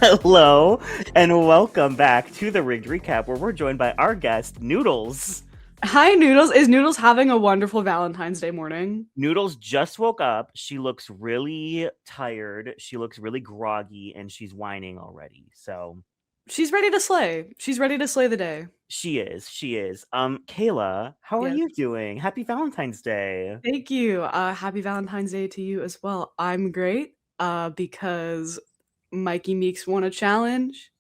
Hello, and welcome back to the Rigged Recap, where we're joined by our guest, Noodles. Hi, Noodles. Is Noodles having a wonderful Valentine's Day morning? Noodles just woke up. She looks really tired. She looks really groggy, and she's whining already. So She's ready to slay. She's ready to slay the day. she is. She is. Kayla, how are Yes. you doing? Happy Valentine's Day. Thank you. Happy Valentine's Day to you as well. I'm great because Mikey Meeks won a challenge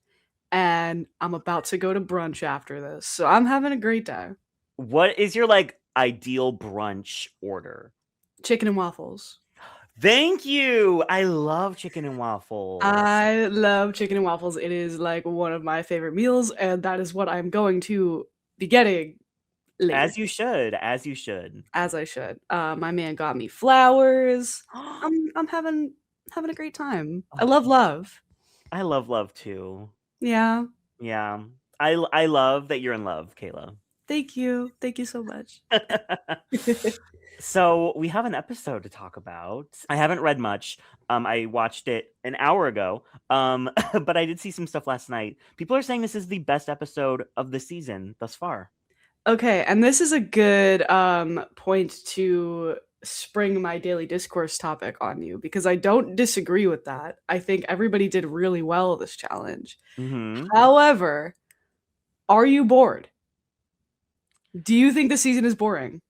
and I'm about to go to brunch after this. So I'm having a great day. What is your ideal brunch order? Chicken and waffles. Thank you. I love chicken and waffles. I love chicken and waffles. It is like one of my favorite meals, and that is what I'm going to be getting later. As you should. As you should. As I should. My man got me flowers. I'm having a great time. I love love. I love love too. Yeah. Yeah. I love that you're in love, Kayla. Thank you. Thank you so much. So we have an episode to talk about. I haven't read much. I watched it an hour ago. But I did see some stuff last night. People are saying this is the best episode of the season thus far. Okay, and this is a good point to spring my daily discourse topic on you because I don't disagree with that. I think everybody did really well this challenge. Mm-hmm. However, are you bored? Do you think the season is boring?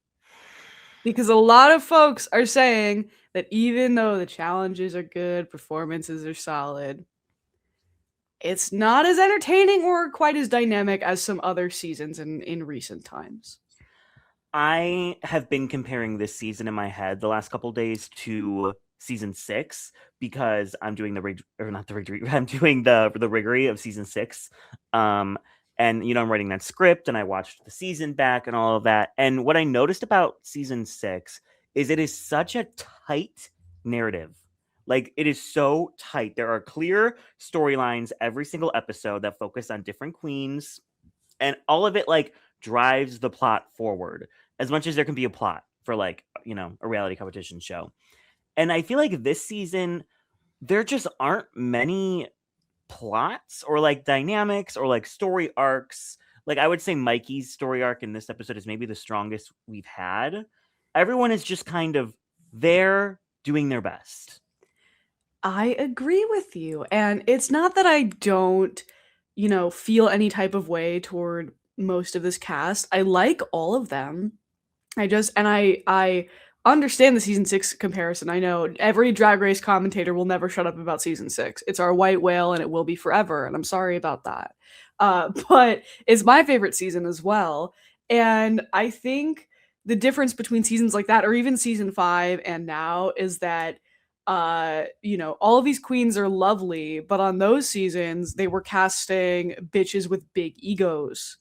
Because a lot of folks are saying that even though the challenges are good, performances are solid, it's not as entertaining or quite as dynamic as some other seasons in recent times. I have been comparing this season in my head the last couple days to season 6 because I'm doing the rig or not the rig. I'm doing the riggery of season 6. And I'm writing that script and I watched the season back and all of that. And what I noticed about season 6 is it is such a tight narrative. Like it is so tight. There are clear storylines every single episode that focus on different queens, and all of it drives the plot forward as much as there can be a plot for a reality competition show. And I feel like this season there just aren't many plots or dynamics or story arcs. Like I would say Myki's story arc in this episode is maybe the strongest we've had. Everyone is just kind of there doing their best. I agree with you. And it's not that I don't, feel any type of way toward most of this cast. I like all of them. I understand the season 6 comparison. I know every drag race commentator will never shut up about season 6. It's our white whale and it will be forever, and I'm sorry about that. But it's my favorite season as well. And I think the difference between seasons like that or even season 5 and now is that all of these queens are lovely, but on those seasons they were casting bitches with big egos.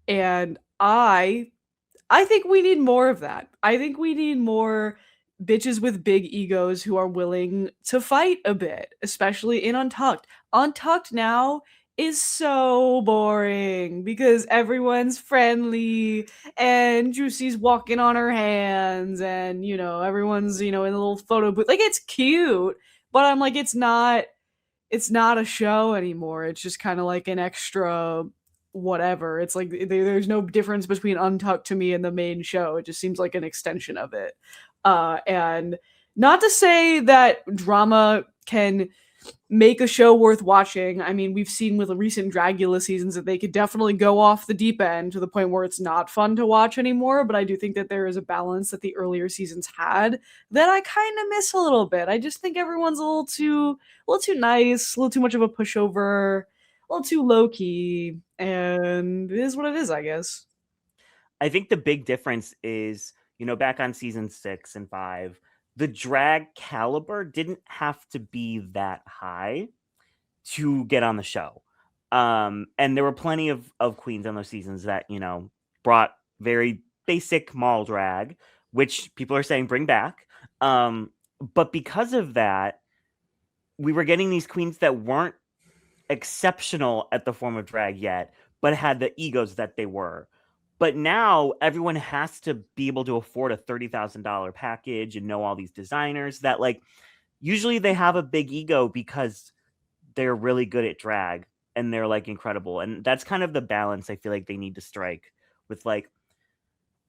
And I think we need more of that. I think we need more bitches with big egos who are willing to fight a bit, especially in Untucked. Untucked now is so boring because everyone's friendly and Juicy's walking on her hands and everyone's in a little photo booth. Like it's cute, but I'm like it's not a show anymore. It's just kind of like an extra whatever. It's like there's no difference between Untucked to me and the main show. It just seems like an extension of it. And not to say that drama can make a show worth watching. I mean, we've seen with the recent Dragula seasons that they could definitely go off the deep end to the point where it's not fun to watch anymore. But I do think that there is a balance that the earlier seasons had that I kind of miss a little bit. I just think everyone's a little too nice, a little too much of a pushover, a little too low key, and it is what it is, I guess. I think the big difference is, back on season 6 and 5, the drag caliber didn't have to be that high to get on the show. And there were plenty of queens on those seasons that, brought very basic mall drag, which people are saying bring back. But because of that, we were getting these queens that weren't exceptional at the form of drag yet, but had the egos that they were. But now everyone has to be able to afford a $30,000 package and know all these designers that usually they have a big ego because they're really good at drag and they're like incredible. And that's kind of the balance I feel like they need to strike with like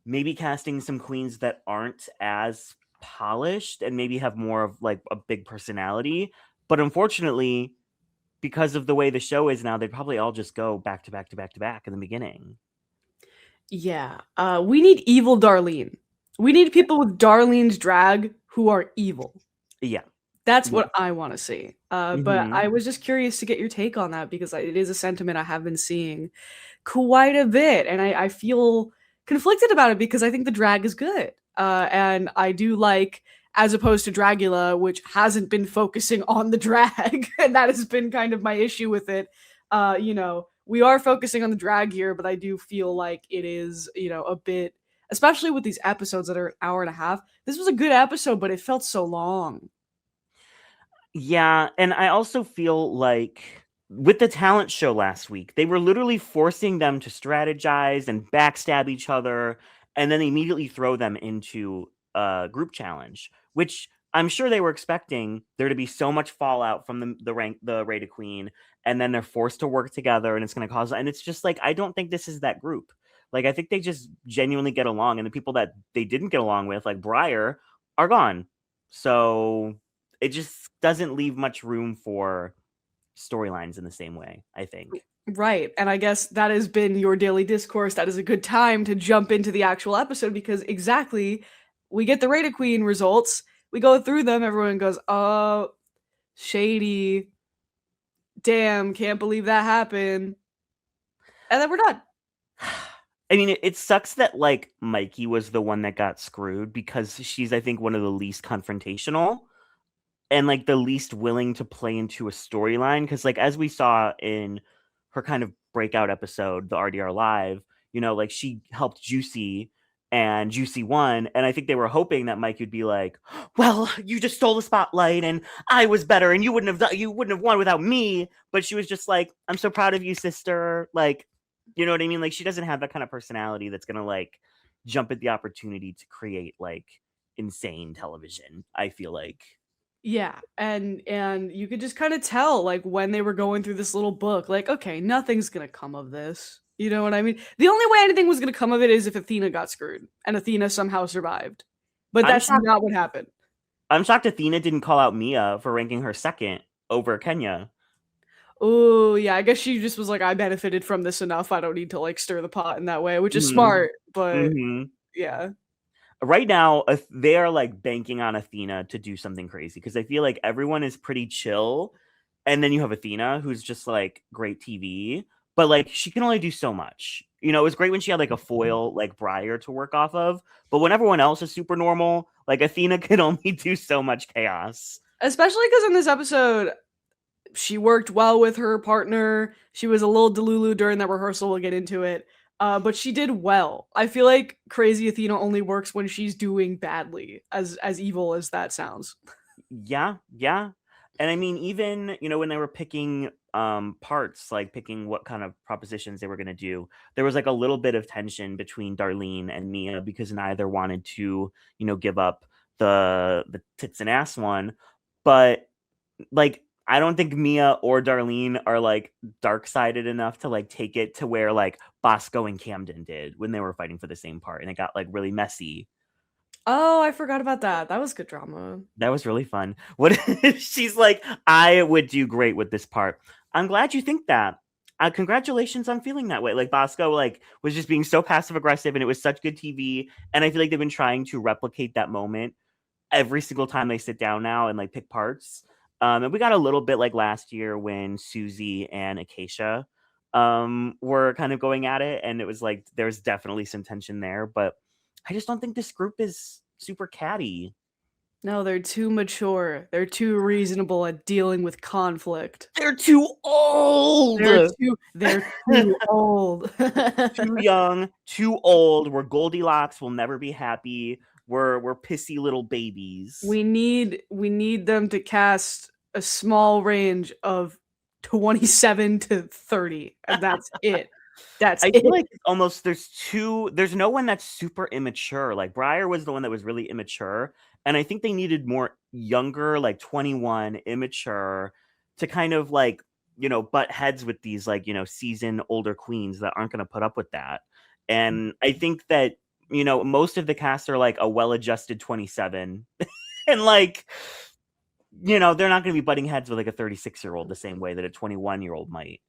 maybe casting some queens that aren't as polished and maybe have more of like a big personality. But unfortunately, because of the way the show is now, they'd probably all just go back to back to back to back in the beginning. Yeah. We need evil Darlene. We need people with Darlene's drag who are evil. Yeah. That's Yeah. what I want to see. But Hmm. I was just curious to get your take on that because it is a sentiment I have been seeing quite a bit, and I feel conflicted about it because I think the drag is good, and I do like, as opposed to Dragula, which hasn't been focusing on the drag, and that has been kind of my issue with it. We are focusing on the drag here, but I do feel like it is, a bit, especially with these episodes that are an hour and a half. This was a good episode, but it felt so long. Yeah, and I also feel like with the talent show last week, they were literally forcing them to strategize and backstab each other and then immediately throw them into a group challenge, which I'm sure they were expecting there to be so much fallout from the Rated Queen, and then they're forced to work together and it's going to cause, and it's just like I don't think this is that group. Like I think they just genuinely get along, and the people that they didn't get along with, like Briar, are gone. So it just doesn't leave much room for storylines in the same way, I think. Right. And I guess that has been your daily discourse. That is a good time to jump into the actual episode because exactly, we get the Rated Queen results. We go through them. Everyone goes, oh, shady. Damn, can't believe that happened. And then we're done. I mean, it sucks that like Myki was the one that got screwed because she's, I think, one of the least confrontational and like the least willing to play into a storyline. Because like as we saw in her kind of breakout episode, the RDR Live, like she helped Juicy and Juicy won, and I think they were hoping that Mike would be like, "Well, you just stole the spotlight, and I was better, and you wouldn't have won without me." But she was just like, "I'm so proud of you, sister." Like, you know what I mean? Like she doesn't have that kind of personality that's gonna like jump at the opportunity to create like insane television. I feel like. Yeah, and you could just kind of tell like when they were going through this little book, like, okay, nothing's gonna come of this. You know what I mean? The only way anything was gonna come of it is if Athena got screwed and Athena somehow survived. But I'm that's shocked. not what happened. I'm shocked Athena didn't call out Mia for ranking her second over Kenya. Oh, yeah, I guess she just was like, I benefited from this enough. I don't need to like stir the pot in that way, which is Hmm. smart, but Hmm. yeah. Right now, they are like banking on Athena to do something crazy because I feel like everyone is pretty chill, and then you have Athena who's just like great TV, but like she can only do so much. It was great when she had like a foil like Briar to work off of, but when everyone else is super normal, like Athena can only do so much chaos. Especially because in this episode, she worked well with her partner. She was a little delulu during that rehearsal. We'll get into it. But she did well. I feel like Crazy Athena only works when she's doing badly, as evil as that sounds. Yeah, yeah. And I mean, even, when they were picking parts, like picking what kind of propositions they were gonna do, there was like a little bit of tension between Darlene and Mia because neither wanted to, give up the tits and ass one. But like I don't think Mia or Darlene are like dark sided enough to like take it to where like Bosco and Camden did when they were fighting for the same part and it got like really messy. Oh, I forgot about that. That was good drama. That was really fun. What she's like, I would do great with this part. I'm glad you think that. Congratulations on feeling that way. Like Bosco, like was just being so passive aggressive, and it was such good TV. And I feel like they've been trying to replicate that moment every single time they sit down now and like pick parts. And we got a little bit like last year when Susie and Acacia were kind of going at it, and it was like there's definitely some tension there. But I just don't think this group is super catty. No, they're too mature. They're too reasonable at dealing with conflict. They're too old. They're too old. Too young, too old. We're Goldilocks. We'll never be happy. We're pissy little babies. We need them to cast a small range of 27 to 30, and that's it. That's I it. feel like almost there's no one that's super immature. Like Briar was the one that was really immature. And I think they needed more younger, like 21, immature, to kind of like, butt heads with these like, seasoned older queens that aren't going to put up with that. And I think that, most of the cast are like a well-adjusted 27 and like, they're not going to be butting heads with like a 36-year-old the same way that a 21-year-old might.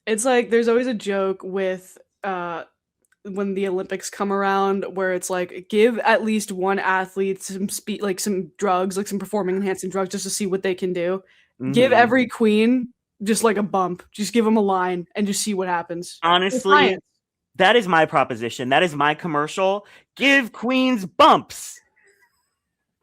It's like there's always a joke with when the Olympics come around where it's like give at least one athlete some like some drugs, like some performing enhancing drugs just to see what they can do. Give Mm-hmm. every queen just like a bump. Just give them a line and just see what happens. Honestly, that is my proposition. That is my commercial. Give queens bumps.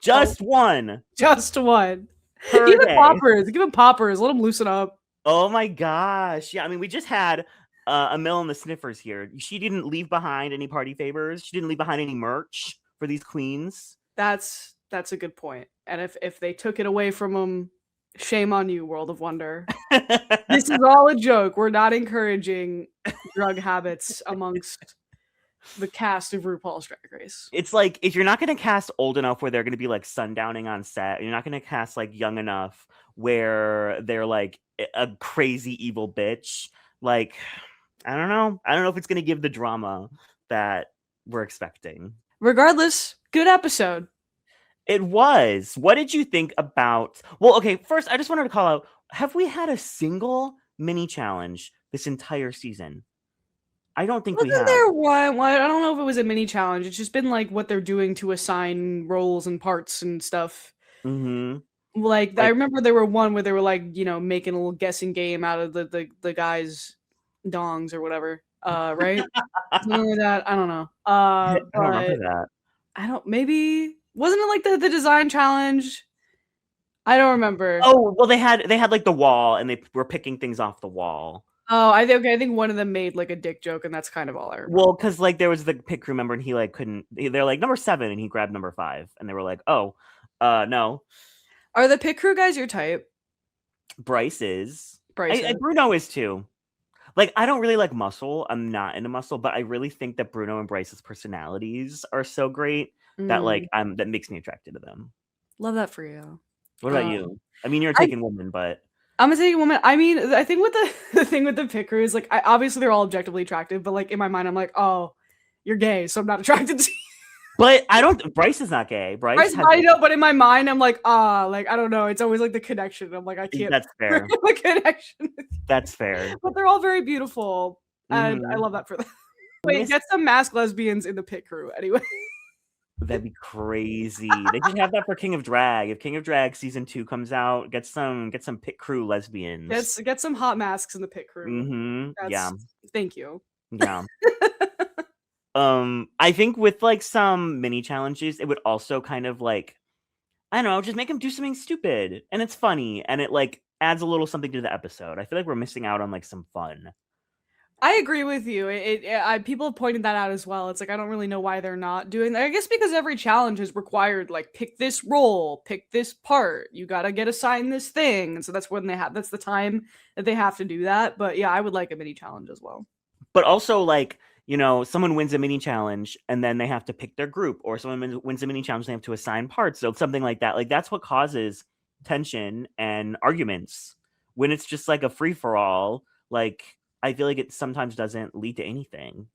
Just one. Just one. Per Give day. them poppers. Give them poppers. Let them loosen up. Oh my gosh. Yeah, I mean, we just had a Mill and the Sniffers here. She didn't leave behind any party favors. She didn't leave behind any merch for these queens. That's a good point. And if they took it away from them, shame on you, World of Wonder. This is all a joke. We're not encouraging drug habits amongst the cast of RuPaul's Drag Race. It's like, if you're not going to cast old enough where they're going to be like sundowning on set, you're not going to cast like young enough where they're like a crazy evil bitch. Like, I don't know if it's going to give the drama that we're expecting. Regardless, good episode. It was. What did you think about? Well, okay, first I just wanted to call out, have we had a single mini challenge this entire season? I don't think we have. There one? I don't know if it was a mini challenge. It's just been like what they're doing to assign roles and parts and stuff. Mm-hmm. Like I remember there were one where they were like, making a little guessing game out of the guys' dongs or whatever. Right? Something like that. I don't know. I don't remember that. Maybe wasn't it like the design challenge? I don't remember. Oh, well, they had like the wall and they were picking things off the wall. Oh, I think one of them made like a dick joke, and that's kind of all I remember. Well, because like there was the pit crew member and he like couldn't. They're like number 7 and he grabbed number 5 and they were like, oh, no. Are the pit crew guys your type? Bryce is. Bruno is too. Like, I don't really like Muscle. I'm not into Muscle, but I really think that Bruno and Bryce's personalities are so great that like that makes me attracted to them. Love that for you. What about you? I mean, you're a taken woman, but I'm a taken woman. I mean, I think with the thing with the pit crew is like, obviously they're all objectively attractive, but like in my mind, I'm like, oh, you're gay, so I'm not attracted to you. But I don't. Bryce is not gay. Bryce I know, but in my mind, I'm like, like I don't know. It's always like the connection. I'm like, I can't. That's fair. The connection. That's fair. But they're all very beautiful, and I love that for them. Wait, get some masked lesbians in the pit crew anyway. That'd be crazy. They should have that for King of Drag. If King of Drag season 2 comes out, get some pit crew lesbians. Get some hot masks in the pit crew. Mm-hmm. Yeah. Thank you. Yeah. I think with like some mini challenges, it would also kind of like, I don't know, just make them do something stupid and it's funny and it like adds a little something to the episode. I feel like we're missing out on like some fun. I agree with you. People have pointed that out as well. It's like I don't really know why they're not doing that. I guess because every challenge is required, like pick this role, pick this part. You gotta get assigned this thing, and so that's when that's the time that they have to do that. But yeah, I would like a mini challenge as well. But also like, someone wins a mini challenge and then they have to pick their group, or someone wins a mini challenge, they have to assign parts. So something like that. Like that's what causes tension and arguments when it's just like a free for all. Like I feel like it sometimes doesn't lead to anything.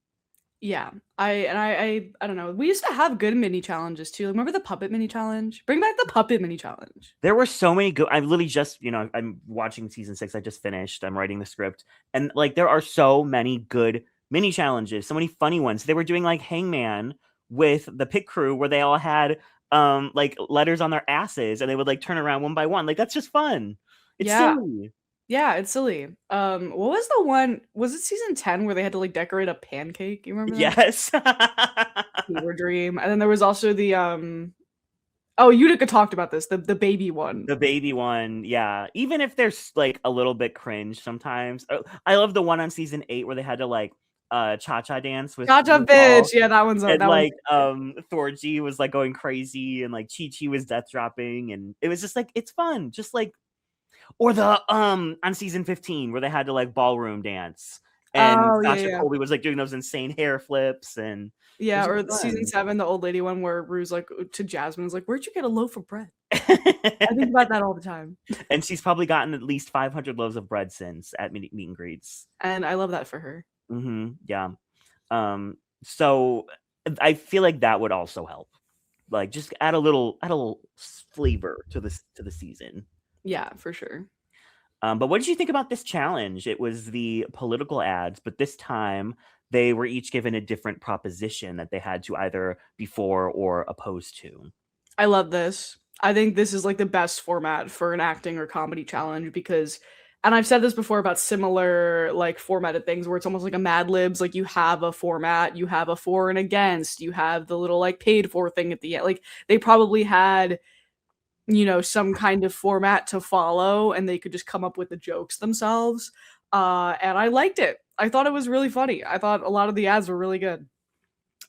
Yeah, I don't know. We used to have good mini challenges too. Remember the puppet mini challenge? Bring back the puppet mini challenge. There were so many good. I'm literally just, I'm watching season 6. I just finished. I'm writing the script, and like there are so many good mini challenges. So many funny ones. They were doing like Hangman with the pit crew, where they all had like letters on their asses, and they would like turn around one by one. Like that's just fun. It's silly. Yeah, it's silly. What was the one? Was it season 10 where they had to like decorate a pancake? You remember that? Yes. Fever Dream. And then there was also the oh, Utica talked about this, the baby one. The baby one, yeah. Even if there's like a little bit cringe sometimes. I love the one on season 8 where they had to like cha-cha dance with Cha-cha bitch. Yeah, that one's and like Thorgy was like going crazy and like Chi-Chi was death dropping, and it was just like it's fun. Just like, or the on season 15 where they had to like ballroom dance And Oh, yeah, Sasha yeah. Colby was like doing those insane hair flips, and it Yeah, was or just the season fun. 7, the old lady one where Rue's like to Jasmine is like, "Where'd you get a loaf of bread?" I think about that all the time. And she's probably gotten at least 500 loaves of bread since at meet and greets. And I love that for her. Yeah. So I feel like that would also help. Like, just add a little flavor to the season. Yeah, for sure. But what did you think about this challenge? It was the political ads, but this time they were each given a different proposition that they had to either be for or opposed to. I love this. I think this is like the best format for an acting or comedy challenge because, and I've said this before about similar like formatted things where it's almost like a Mad Libs. Like you have a format, you have a for and against, you have the little like paid for thing at the end. Like they probably had, some kind of format to follow and they could just come up with the jokes themselves. And I liked it. I thought it was really funny. I thought a lot of the ads were really good.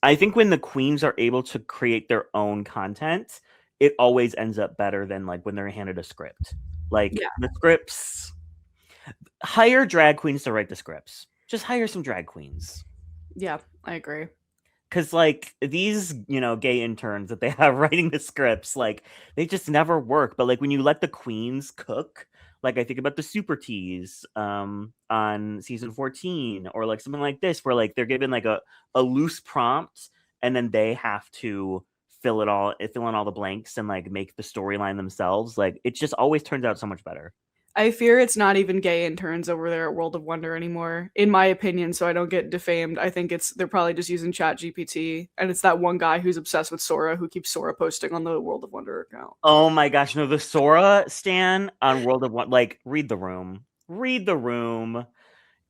I think when the queens are able to create their own content, it always ends up better than like when they're handed a script. Like Yeah. the scripts, hire drag queens to write the scripts. Just hire some drag queens. Yeah, I agree. Because like these, gay interns that they have writing the scripts, like they just never work. But like when you let the queens cook, like I think about the Super Teas on season 14, or like something like this, where like they're given like a loose prompt and then they have to fill in all the blanks and like make the storyline themselves. Like it just always turns out so much better. I fear it's not even gay interns over there at World of Wonder anymore, in my opinion, so I don't get defamed. I think they're probably just using Chat GPT, and it's that one guy who's obsessed with Sora who keeps Sora posting on the World of Wonder account. Oh my gosh, no, the Sora stan on World of Wonder, like read the room. Read the room.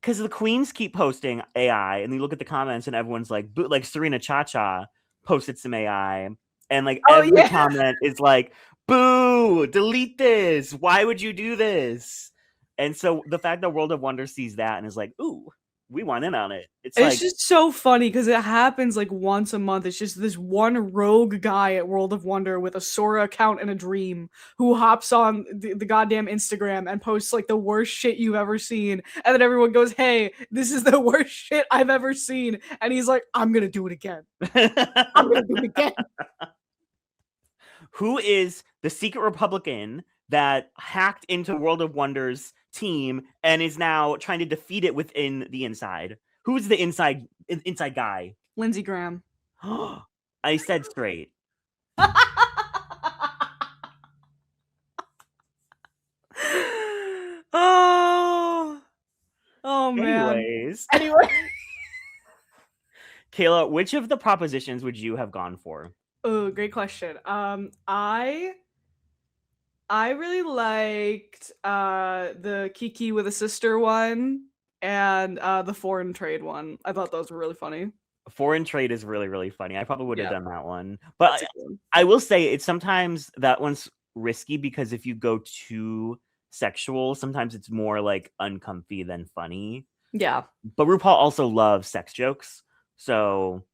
Because the queens keep posting AI, and you look at the comments, and everyone's like Serena Cha Cha posted some AI, and like Oh, every yeah. comment is like, "Boo! Delete this! Why would you do this?" And so the fact that World of Wonder sees that and is like, "Ooh, we want in on it." It's It's like, just so funny because it happens like once a month. It's just this one rogue guy at World of Wonder with a Sora account and a dream who hops on the goddamn Instagram and posts like the worst shit you've ever seen. And then everyone goes, "Hey, this is the worst shit I've ever seen." And he's like, "I'm going to do it again. I'm going to do it again." who is the secret Republican that hacked into World of Wonder's team and is now trying to defeat it within the inside? Who's the inside guy? Lindsey Graham. I said straight. Oh, oh man. Anyways, Anyway, Kayla, which of the propositions would you have gone for? oh, great question. I really liked the Kiki with a sister one and the foreign trade one. I thought those were really funny. Foreign trade is really, really funny. I probably would have Yeah, done that one. that's But a good one. I will say it's sometimes that one's risky because if you go too sexual, sometimes it's more like uncomfy than funny. Yeah, But RuPaul also loves sex jokes. So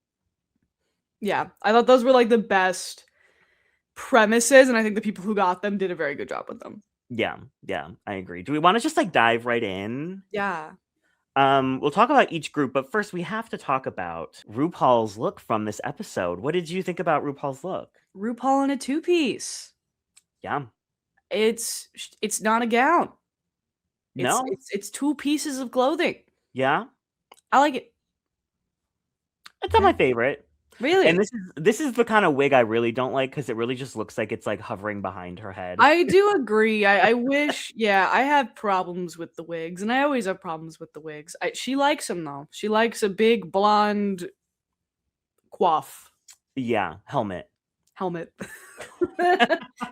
yeah. I thought those were like the best premises, and I think the people who got them did a very good job with them. yeah, I agree. Do we want to just like dive right in? Yeah. We'll talk about each group, but first we have to talk about RuPaul's look from this episode. What did you think about RuPaul's look? RuPaul in a two-piece. Yeah. It's not a gown. It's No? it's it's two pieces of clothing. Yeah. I like it. It's not Yeah. my favorite. And Really? this is the kind of wig I really don't like because it really just looks like it's like hovering behind her head. I do agree. I wish, yeah, I have problems with the wigs, and I always have problems with the wigs. She likes them though. She likes a big blonde coif Yeah, helmet. helmet.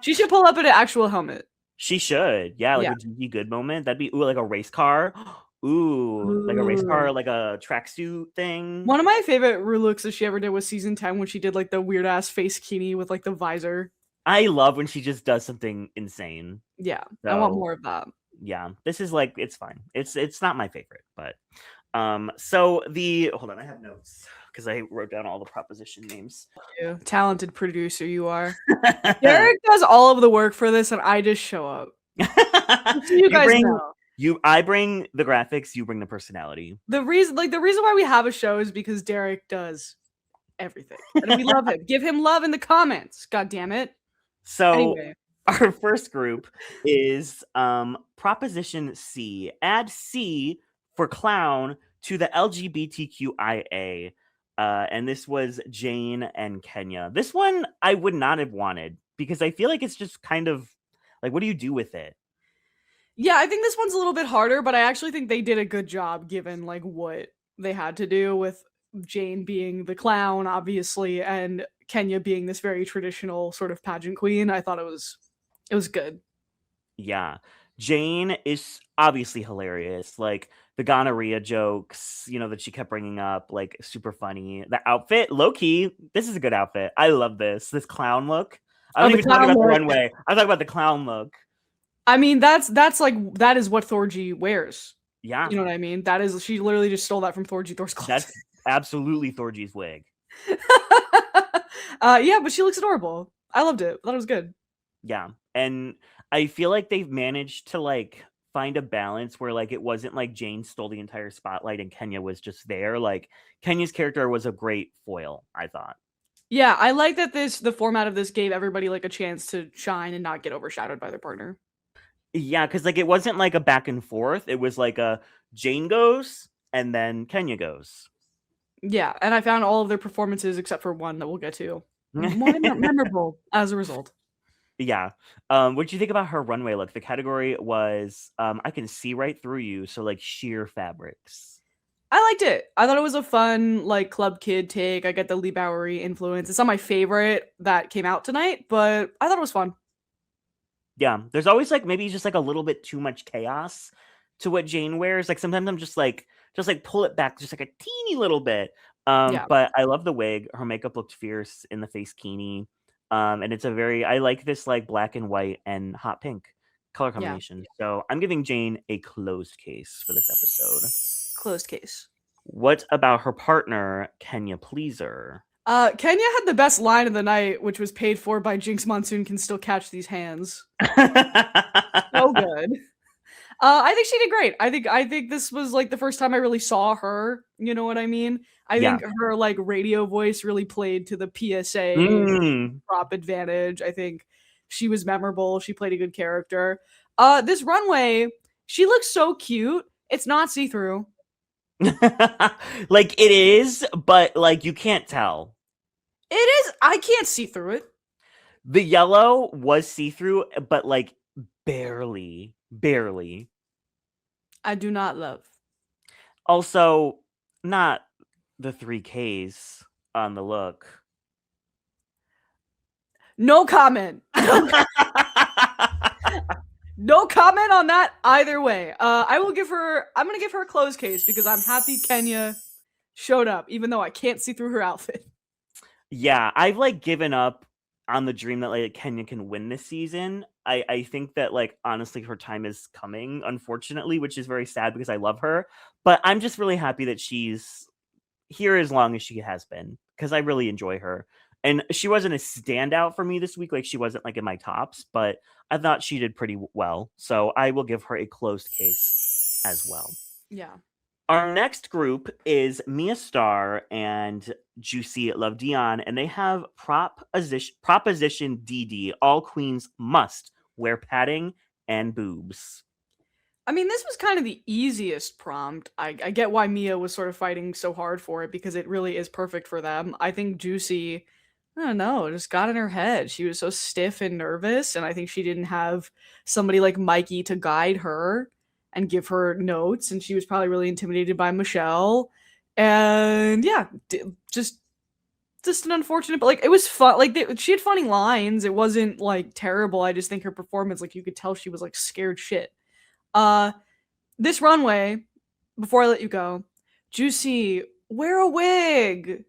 She should pull up an actual helmet. She should. Yeah, like Yeah. a Gigi Good moment. That'd be like a race car. Ooh, like a race Ooh. car, like a tracksuit thing. One of my favorite Ru looks that she ever did was season 10 when she did like the weird ass face kini with like the visor. I love when she just does something insane. Yeah, I want So more of that. yeah, this is like it's fine. It's not my favorite, but so hold on, I have notes because I wrote down all the proposition names. You talented producer you are. Derek does all of the work for this, and I just show up. Just so you guys know. I bring the graphics, you bring the personality. The reason why we have a show is because Derek does everything. And we love him. Give him love in the comments. God damn it. So Anyway. our first group is Proposition C. Add C for clown to the LGBTQIA. And this was Jane and Kenya. This one I would not have wanted because I feel like it's just kind of like, what do you do with it? Yeah, I think this one's a little bit harder, but I actually think they did a good job given like what they had to do with Jane being the clown, obviously, and Kenya being this very traditional sort of pageant queen. I thought it was good. Yeah. Jane is obviously hilarious. Like the gonorrhea jokes, that she kept bringing up, like super funny. The outfit, low key, this is a good outfit. I love this clown look. I Oh, don't the even talk clown about the look. runway. I'm talking about the clown look. I mean, that's like that is what Thorgy wears. Yeah, You know what I mean? That is she literally just stole that from Thorgy Thor's closet. that's absolutely Thorgy's wig. Yeah, but she looks adorable. I loved it. I thought it was good. Yeah, and I feel like they've managed to like find a balance where like it wasn't like Jane stole the entire spotlight and Kenya was just there. Like Kenya's character was a great foil, I thought. Yeah, I like that the format of this gave everybody like a chance to shine and not get overshadowed by their partner. Yeah, because like it wasn't like a back and forth. It was like a Jane goes and then Kenya goes. Yeah, and I found all of their performances except for one that we'll get to more memorable as a result. Yeah. What do you think about her runway look? The category was I can see right through you, so like sheer fabrics. I liked it. I thought it was a fun, like, club kid take. I get the Lee Bowery influence. It's not my favorite that came out tonight, but I thought it was fun. Yeah, there's always like maybe just like a little bit too much chaos to what Jane wears. Like sometimes I'm just like pull it back just like a teeny little bit. Yeah, But I love the wig. Her makeup looked fierce in the face kini. And it's I like this like black and white and hot pink color yeah. combination. So I'm giving Jane a closed case for this episode. Closed case. What about her partner, Kenya Pleaser? Kenya had the best line of the night, which was paid for by Jinx Monsoon can still catch these hands. So good. I think she did great. I think this was like the first time I really saw her. You know what I mean? I Yeah. think her like radio voice really played to the PSA Mm. prop advantage. I think she was memorable. She played a good character. This runway, she looks so cute. It's not see-through. Like it is, but like you can't tell. It is. I can't see through it. The yellow was see-through, but like barely, barely. I do not love. Also, not the 3Ks on the look. No comment. No comment on that either way. I'm gonna give her a closed case because I'm happy Kenya showed up, even though I can't see through her outfit. Yeah, I've like given up on the dream that like Kenya can win this season. I think that like honestly her time is coming, unfortunately, which is very sad because I love her. But I'm just really happy that she's here as long as she has been because I really enjoy her. And she wasn't a standout for me this week, like she wasn't like in my tops, but I thought she did pretty well. So I will give her a closed case as well. Yeah. Our next group is Mia Starr and Juicy Love Dion, and they have Proposition DD. All queens must wear padding and boobs. I mean, this was kind of the easiest prompt. I get why Mia was sort of fighting so hard for it because it really is perfect for them. I think Juicy, I don't know, just got in her head. She was so stiff and nervous, and I think she didn't have somebody like Myki to guide her and give her notes, and she was probably really intimidated by Michelle. And yeah, just an unfortunate, but like it was fun. Like she had funny lines. It wasn't like terrible. I just think her performance, like you could tell she was like scared shit. Uh, this runway, before I let you go, Juicy, wear a wig.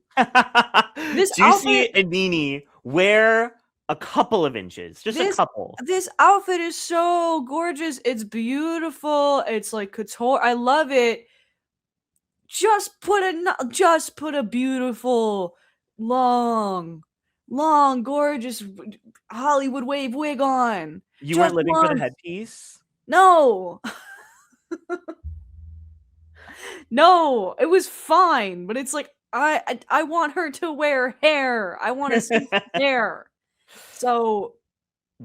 This Juicy outfit, and Nene wear a couple of inches, just a couple. this outfit is so gorgeous. It's beautiful. It's like couture. I love it. Just put a beautiful, long, gorgeous Hollywood wave wig on. You weren't Just living for the once. headpiece? No. No, it was fine, but it's like I want her to wear hair. I want to see hair. So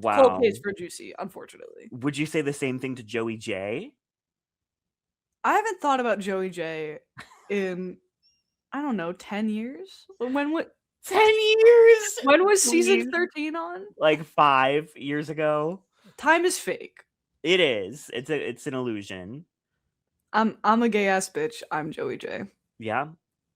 cold case Wow. for Juicy, unfortunately. Would you say the same thing to Joey J? I haven't thought about Joey J in I don't know 10 years. What 10 years, when was season please. 13 on? Like 5 years ago. Time is fake. It is. It's an illusion. I'm a gay ass bitch. I'm Joey J. Yeah.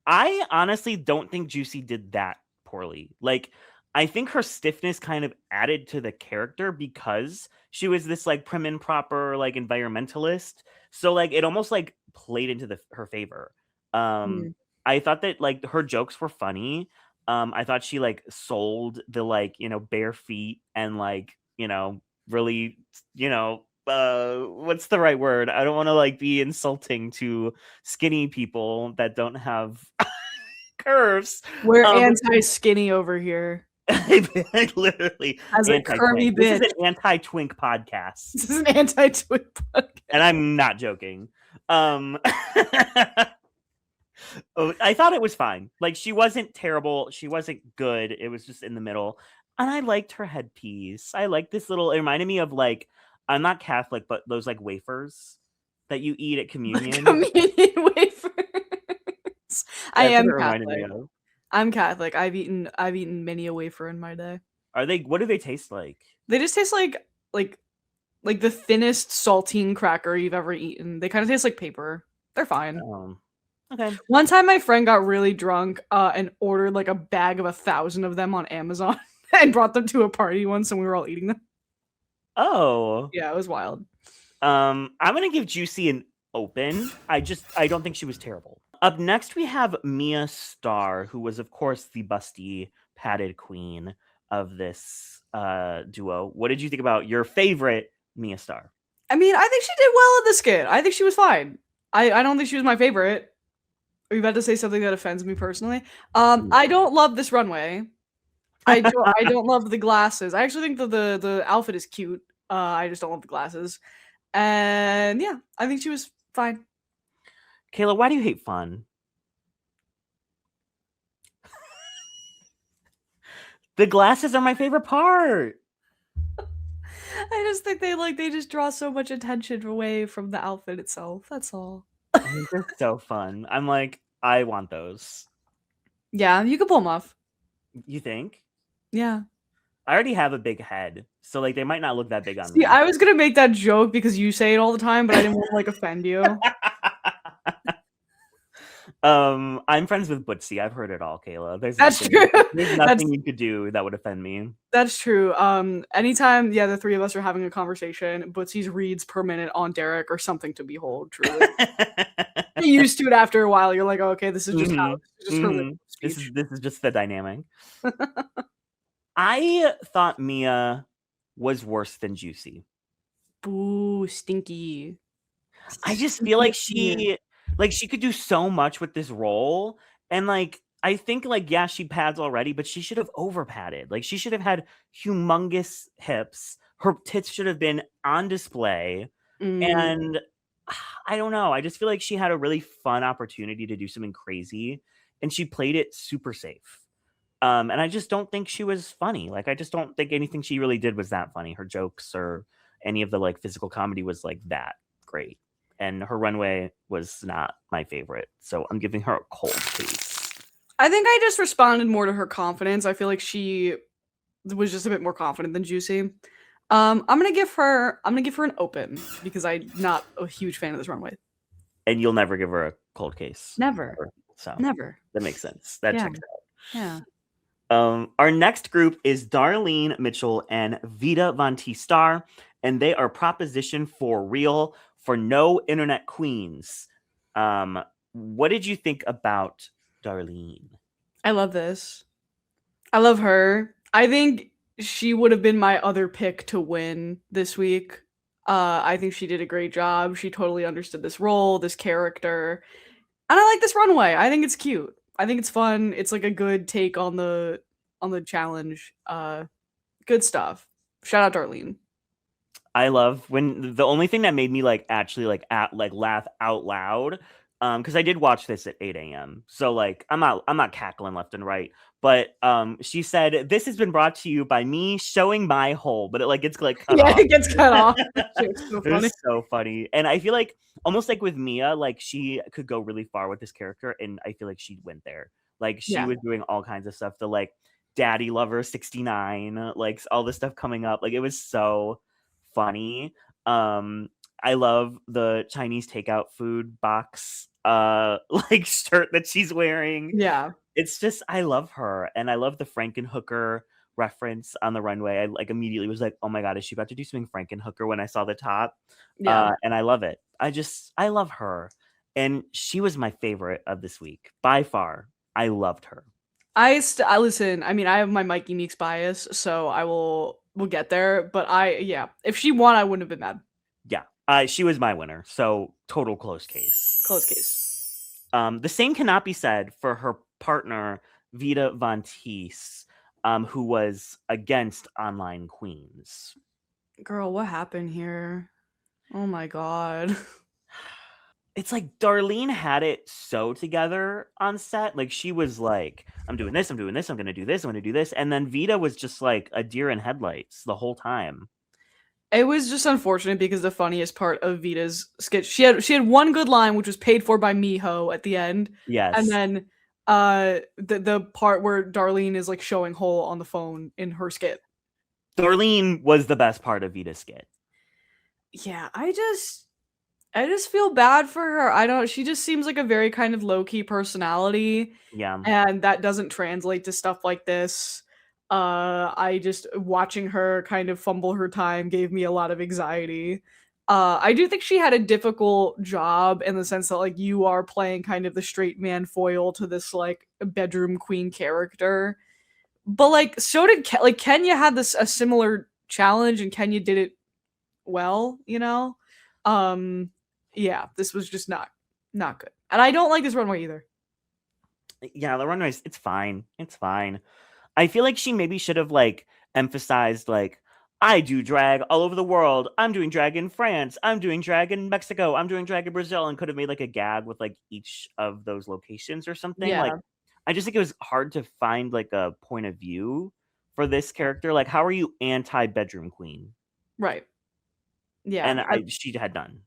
I honestly don't think Juicy did that poorly. Like, I think her stiffness kind of added to the character because she was this like prim and proper like environmentalist. So like it almost like played into her favor. Um Mm. I thought that like her jokes were funny. I thought she like sold the like, bare feet and like, really, what's the right word? I don't want to like be insulting to skinny people that don't have curves. We're But anti-skinny over here. literally As a curvy anti-twink. This is bitch. an anti-twink podcast, This is an anti-twink podcast. and I'm not joking. Oh, I thought it was fine. Like she wasn't terrible. She wasn't good. It was just in the middle. And I liked her headpiece. I liked this little. It reminded me of like I'm not Catholic, but those like wafers that you eat at communion. Communion wafers. I That's what am it reminded me Catholic. of. I'm Catholic. I've eaten many a wafer in my day. Are they? What do they taste like? They just taste like the thinnest saltine cracker you've ever eaten. They kind of taste like paper. They're fine. Okay. One time my friend got really drunk and ordered like a bag of 1,000 of them on Amazon and brought them to a party once and we were all eating them. Oh. Yeah, it was wild. I'm gonna give Juicy an open. I don't think she was terrible. Up next we have Mia Starr, who was of course the busty padded queen of this duo. What did you think about your favorite Mia Starr? I mean, I think she did well in the skit. I think she was fine. I don't think she was my favorite. Are you about to say something that offends me personally? I don't love this runway. I don't love the glasses. I actually think the outfit is cute. I just don't love the glasses. And yeah, I think she was fine. Kayla, why do you hate fun? The glasses are my favorite part. I just think they just draw so much attention away from the outfit itself. That's all. They're so fun. I'm like, I want those. Yeah, you could pull them off. You think? Yeah. I already have a big head, so like they might not look that big on See, me. I was gonna make that joke because you say it all the time, but I didn't want to like offend you. I'm friends with Bootsy. I've heard it all, Kayla. There's That's nothing, true. there's nothing you could do that would offend me. That's true. Anytime, the three of us are having a conversation, Bootsy's reads per minute on Derek are something to behold. Truly, get used to it after a while. You're like, oh, okay, this is just how. This is just her speech. This is just the dynamic. I thought Mia was worse than Juicy. Boo, stinky. I just feel like she could do so much with this role, and like I think like yeah, she pads already, but she should have over padded. Like she should have had humongous hips. Her tits should have been on display, and I don't know. I just feel like she had a really fun opportunity to do something crazy, and she played it super safe. And I just don't think she was funny. Like I just don't think anything she really did was that funny. Her jokes or any of the like physical comedy was like that great. And her runway was not my favorite. So I'm giving her a cold case. I think I just responded more to her confidence. I feel like she was just a bit more confident than Juicy. I'm gonna give her an open because I'm not a huge fan of this runway. And you'll never give her a cold case. Never. So Never. that makes sense. That checks out. Yeah. Our next group is Darlene Mitchell and Vita Von T Star, and they are proposition for real for no internet queens. What did you think about Darlene? I love this. I love her. I think she would have been my other pick to win this week. I think she did a great job. She totally understood this role, this character. And I like this runway. I think it's cute. I think it's fun. It's like a good take on the challenge. Good stuff. Shout out Darlene. I love when the only thing that made me like actually like laugh out loud, because I did watch this at 8 a.m. So like I'm not cackling left and right. But she said this has been brought to you by me showing my hole, but it like gets like cut Yeah, off. it gets cut off. That shit's so It funny. was so funny. And I feel like almost like with Mia, like she could go really far with this character, and I feel like she went there. Like she Yeah. was doing all kinds of stuff. The like Daddy Lover 69, like all this stuff coming up. Like it was so funny. Um, I love the Chinese takeout food box like shirt that she's wearing. Yeah. It's just I love her, and I love the Frankenhooker reference on the runway. I like immediately was like, "Oh my god, is she about to do something Frankenhooker?" when I saw the top. Yeah. And I love it. I love her. And she was my favorite of this week by far. I loved her. I listen, I mean, I have my Mikey Meeks bias, so we'll get there, but yeah, if she won, I wouldn't have been mad. Yeah. She was my winner. So total close case. Close case. The same cannot be said for her partner, Vita Von Teese, who was against Online Queens. Girl, what happened here? Oh my god. It's like Darlene had it so together on set. Like she was like, I'm doing this, I'm doing this, I'm gonna do this, I'm gonna do this. And then Vita was just like a deer in headlights the whole time. It was just unfortunate because the funniest part of Vita's sketch, she had one good line which was paid for by Miho at the end, and Yes. then the part where Darlene is like showing Hole on the phone in her skit. Darlene was the best part of Vita's skit. Yeah, I just feel bad for her. I don't she just seems like a very kind of low-key personality, Yeah. and that doesn't translate to stuff like this. I just watching her kind of fumble her time gave me a lot of anxiety. I do think she had a difficult job in the sense that like you are playing kind of the straight man foil to this like bedroom queen character. But like so did like Kenya had this a similar challenge and Kenya did it well, you know? Um yeah, this was just not good. And I don't like this runway either. Yeah, the runways, it's fine. It's fine. I feel like she maybe should have like emphasized like I do drag all over the world. I'm doing drag in France. I'm doing drag in Mexico. I'm doing drag in Brazil, and could have made like a gag with like each of those locations or something. Like Yeah, I just think it was hard to find like a point of view for this character. Like how are you anti bedroom queen? right. Yeah. And she had none.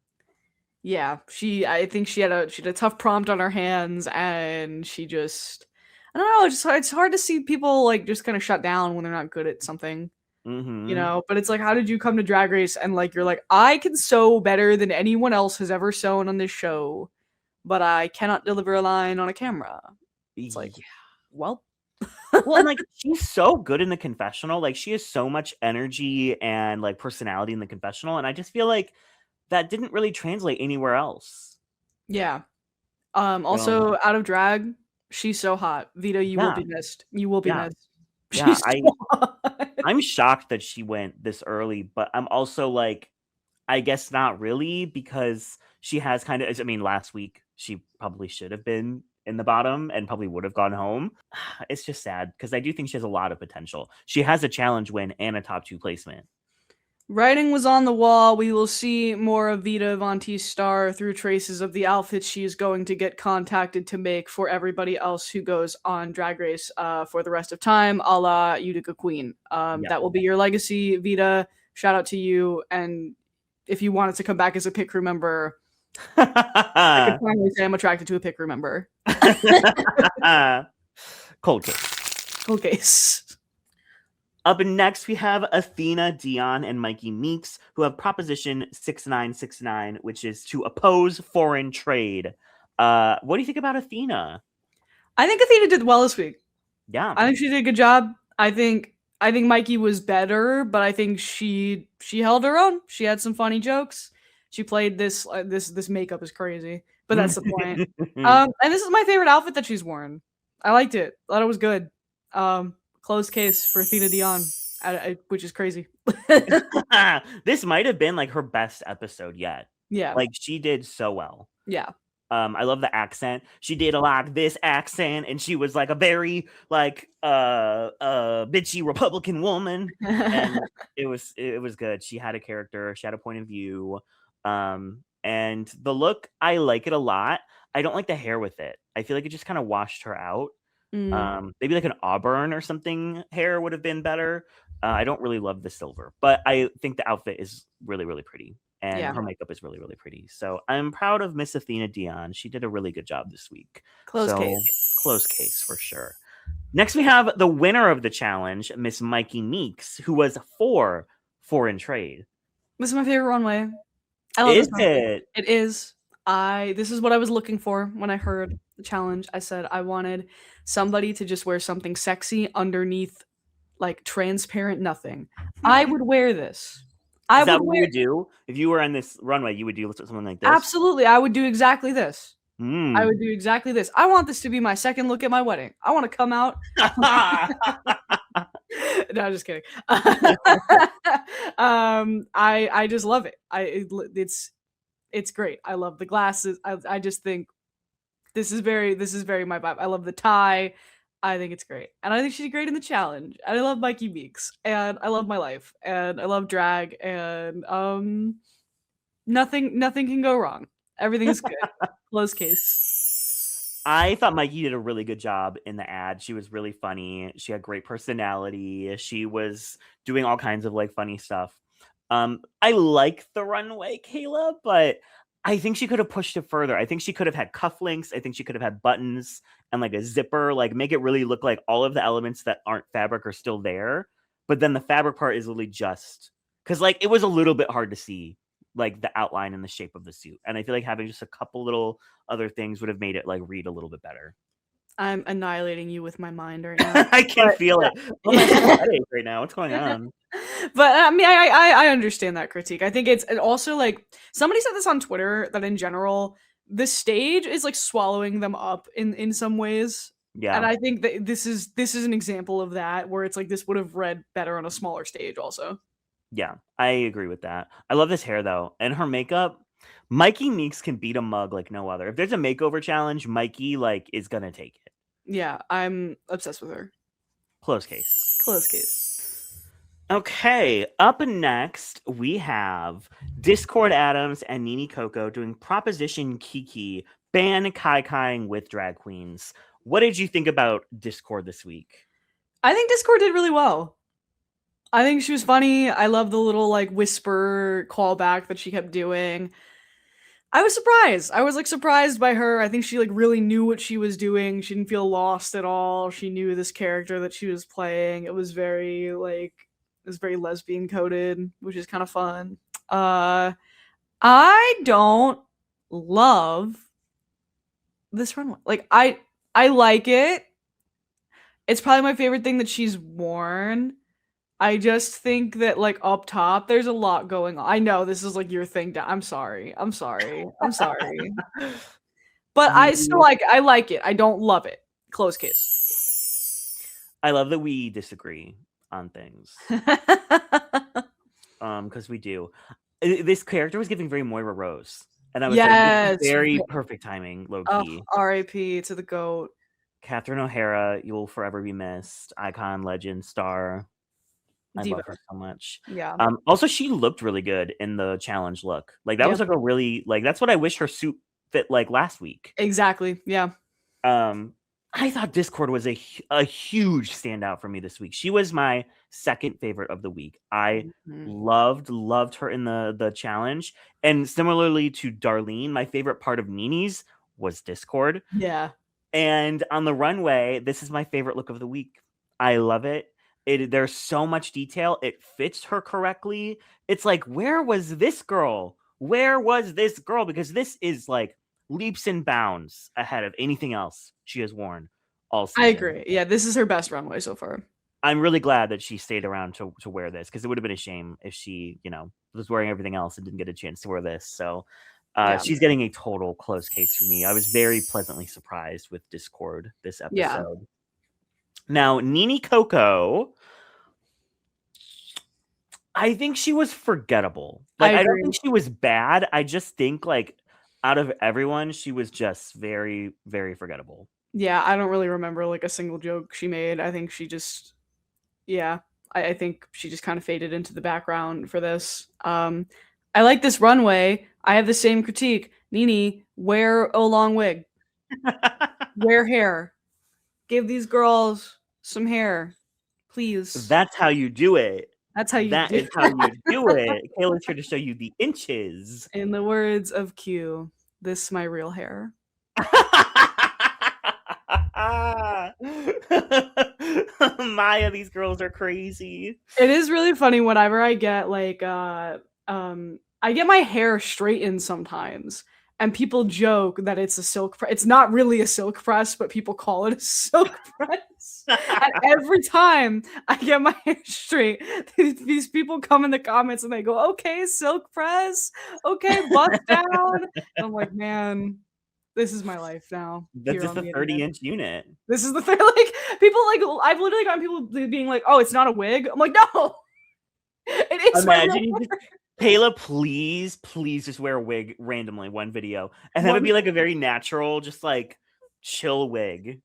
Yeah, I think she had a tough prompt on her hands and she just I don't know, it's hard to see people like just kind of shut down when they're not good at something, Mm-hmm. but it's like how did you come to Drag Race and like you're like I can sew better than anyone else has ever sewn on this show, but I cannot deliver a line on a camera. It's like, Yeah. well, Well, and like she's so good in the confessional. Like she has so much energy and like personality in the confessional. And I just feel like that didn't really translate anywhere else. yeah. So Also out of drag, she's so hot. Vita, you will yeah, be missed. You will be yeah, missed. yeah. She's so hot. I'm shocked that she went this early, but I'm also like, I guess not really because she has kind of. I mean, last week she probably should have been in the bottom and probably would have gone home. It's just sad because I do think she has a lot of potential. She has a challenge win and a top 2 placement. Writing was on the wall. We will see more of Vita Von Teese star through traces of the outfits she is going to get contacted to make for everybody else who goes on Drag Race for the rest of time, a la Utica Queen. Yeah. That will be your legacy, Vita. Shout out to you. And if you wanted to come back as a pit crew member, I could finally say I'm attracted to a pit crew member. Cold case. Cool case. Up next, we have Athena, Dion, and Myki Meeks, who have Proposition 6969, which is to oppose foreign trade. What do you think about Athena? I think Athena did well this week. Yeah. I think she did a good job. I think Myki was better, but I think she held her own. She had some funny jokes. She played this makeup is crazy, but that's the point. And this is my favorite outfit that she's worn. I liked it. Thought it was good. Closed case for Athena Dion, which is crazy. This might have been like her best episode yet. Yeah, Like she did so well. yeah. I love the accent. She did a like this accent, and she was like a very like bitchy Republican woman, and it was good. She had a character. She had a point of view. And the look, I like it a lot. I don't like the hair with it. I feel like it just kind of washed her out. Mm, Maybe like an auburn or something hair would have been better. I don't really love the silver, but I think the outfit is really, really pretty. And yeah, her makeup is really, really pretty. So I'm proud of Miss Athena Dion. She did a really good job this week. close So case. close case for sure. Next, we have the winner of the challenge, Miss Myki Meeks, who was 4 in trade. This is my favorite runway. I love Is this runway. it? It is. This is what I was looking for when I heard the challenge. I said I wanted somebody to just wear something sexy underneath like transparent nothing. I would wear this. I Is would that what you wear would do? If you were on this runway, you would do something like this? absolutely. I would do exactly this. I would Mm. do exactly this. I want this to be my second look at my wedding. I want to come out. No, I'm just kidding. I just love it. It's great. I love the glasses. I just think this is very my vibe. I love the tie. I think it's great. And I think she's great in the challenge. And I love Myki Meeks. And I love my life. And I love drag. And nothing can go wrong. Everything is good. Close case. I thought Myki did a really good job in the ad. She was really funny. She had great personality. She was doing all kinds of like funny stuff. I like the runway, Kayla, but I think she could have pushed it further. I think she could have had cufflinks. I think she could have had buttons and like a zipper, like make it really look like all of the elements that aren't fabric are still there. But then the fabric part is literally just because like it was a little bit hard to see like the outline and the shape of the suit. And I feel like having just a couple little other things would have made it like read a little bit better. I'm annihilating you with my mind right now. I can But feel it. Oh my headache right now. What's going on? but I mean, I understand that critique. I think it's and also like somebody said this on Twitter that in general the stage is like swallowing them up in some ways, and Yeah. I think that this is an example of that where it's like this would have read better on a smaller stage. Also, Yeah, I agree with that. I love this hair though, and her makeup. Myki Meeks can beat a mug like no other. If there's a makeover challenge, Myki like is gonna take it. yeah, I'm obsessed with her. Close case. Close case. Okay, up next we have Discord Adams and Nini Coco doing Proposition Kiki, ban Kai Kaiing with drag queens. What did you think about Discord this week? I think Discord did really well. I think she was funny. I love the little like whisper callback that she kept doing. I was surprised. I was like surprised by her. I think she like really knew what she was doing. She didn't feel lost at all. She knew this character that she was playing. It was very lesbian coded, which is kind of fun. I don't love this runway. Like I like it. It's probably my favorite thing that she's worn. I just think that like up top there's a lot going on. I know this is like your thing. I'm sorry. I'm sorry. I'm sorry. But You I like it. I don't love it. Close case. I love that we disagree on things. Because we do. This character was giving very Moira Rose. And I was like, this is Yes. very perfect timing, low Oh, key. R.I.P. to the goat. Catherine O'Hara, you will forever be missed. Icon, legend, star. I Diva. love her so much. Yeah. Also, she looked really good in the challenge look. Like that Yeah. was like a really like that's what I wish her suit fit like last week. Exactly. Yeah. I thought Discord was a huge standout for me this week. She was my second favorite of the week. I Mhm. loved her in the challenge, and similarly to Darlene, my favorite part of Nini's was Discord. Yeah. And on the runway, this is my favorite look of the week. I love it. There's so much detail. It fits her correctly. It's like, where was this girl? Where was this girl? Because this is like leaps and bounds ahead of anything else she has worn all I season. agree. Yeah, this is her best runway so far. I'm really glad that she stayed around to wear this because it would have been a shame if she, was wearing everything else and didn't get a chance to wear this. So Yeah. she's getting a total close case for me. I was very pleasantly surprised with Discord this Yeah. episode. Now, Nini Coco, I think she was forgettable. Like, I don't agree. think she was bad. I just think, like, Out of everyone, she was just very, very forgettable. Yeah, I don't really remember like a single joke she made. I think she just, yeah, I think she just kind of faded into the background for this. I like this runway. I have the same critique. Nini, wear a long wig, wear hair, give these girls some hair, please. That's how you do it. That's how you That do. is how you do it. Kayla's here to show you the inches. In the words of Q, this my real hair. Maya, these girls are crazy. It is really funny whenever I get like I get my hair straightened sometimes and people joke that it's a silk press. It's not really a silk press, but people call it a silk press. And every time I get my hair straight, these people come in the comments and they go, "Okay, silk press. Okay, bust down." And I'm like, "Man, this is my life now." That's Here just on a the internet. 30-inch unit. This is the thing. Like people like I've literally gotten people being like, "Oh, it's not a wig." I'm like, "No, it is my real Imagine you just, Kayla, please, please just wear a wig randomly one video. And that would one." be like a very natural, just like chill wig.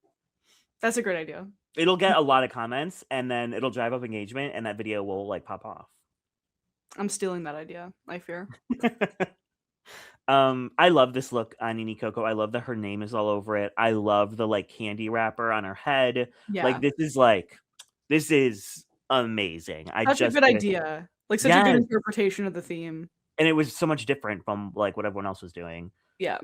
That's a great idea. It'll get a lot of comments and then it'll drive up engagement and that video will like pop off. I'm stealing that idea, I fear. I love this look on Nini Coco. I love that her name is all over it. I love the like candy wrapper on her head. Yeah. This is amazing. I Such a just good wish, idea. Like, such a good yes, interpretation of the theme. and it was so much different from like what everyone else was doing. Yeah.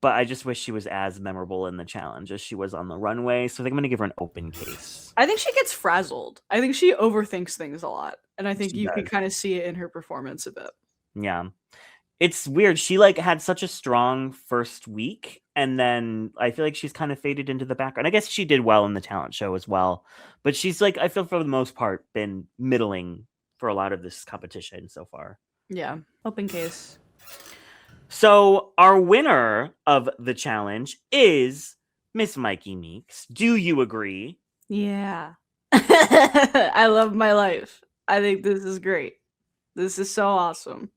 But I just wish she was as memorable in the challenge as she was on the runway. So I think I'm gonna give her an open case. I think she gets frazzled. I think she overthinks things a lot, and I think She you can does. kinda see it in her performance a bit. Yeah. It's weird. She like had such a strong first week, and then I feel like she's kind of faded into the background. I guess she did well in the talent show as well, but she's like, I feel for the most part been middling for a lot of this competition so far. Yeah. Open case. So our winner of the challenge is Miss Myki Meeks. Do you agree? Yeah. I love my life. I think this is great. This is so awesome.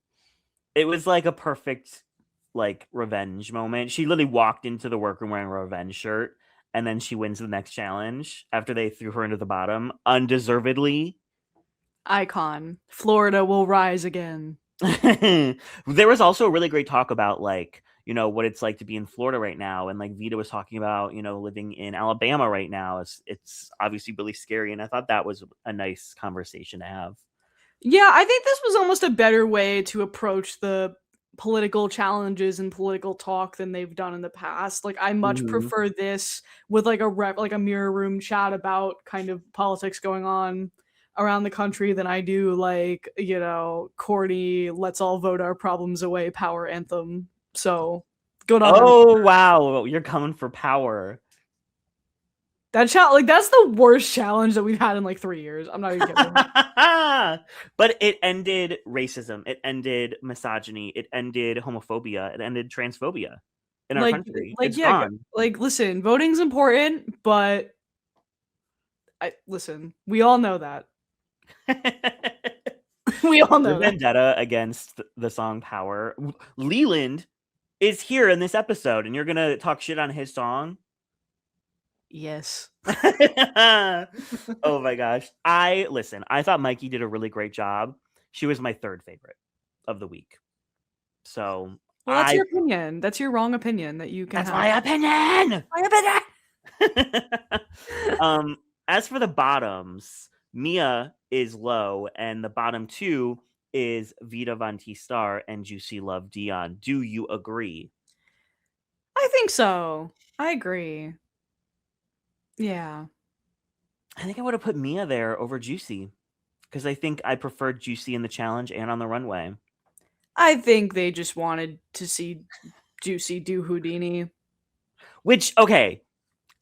It was like a perfect like revenge moment. She literally walked into the workroom wearing a revenge shirt, and then she wins the next challenge after they threw her into the bottom undeservedly. Icon. Florida will rise again. There was also a really great talk about like, you know, what it's like to be in Florida right now, and like Vita was talking about, you know, living in Alabama right now. It's obviously really scary, and I thought that was a nice conversation to have. Yeah, I think this was almost a better way to approach the political challenges and political talk than they've done in the past. Like I much Mhm. prefer this with like a mirror room chat about kind of politics going on around the country than I do like, you know, corny let's all vote our problems away power anthem. So, good on them. Oh wow, you're coming for power. That like that's the worst challenge that we've had in like 3 years. I'm not even kidding. But it ended racism, it ended misogyny, it ended homophobia, it ended transphobia in our Like country. like It's yeah, gone. like listen, voting's important, but listen, we all know that. We all The know that. vendetta against the song Power. Leland is here in this episode, and you're gonna talk shit on his song? Yes. Oh my gosh. I thought Myki did a really great job. She was my third favorite of the week. So Well, that's your opinion. That's your wrong opinion that you can that's have. my opinion. My opinion. As for the bottoms, Mia is low, and the bottom two is Vita Von T Star and Juicy Love Dion. Do you agree? I think so. I agree. Yeah. I think I would have put Mia there over Juicy because I think I preferred Juicy in the challenge and on the runway. I think they just wanted to see Juicy do Houdini. Which, okay,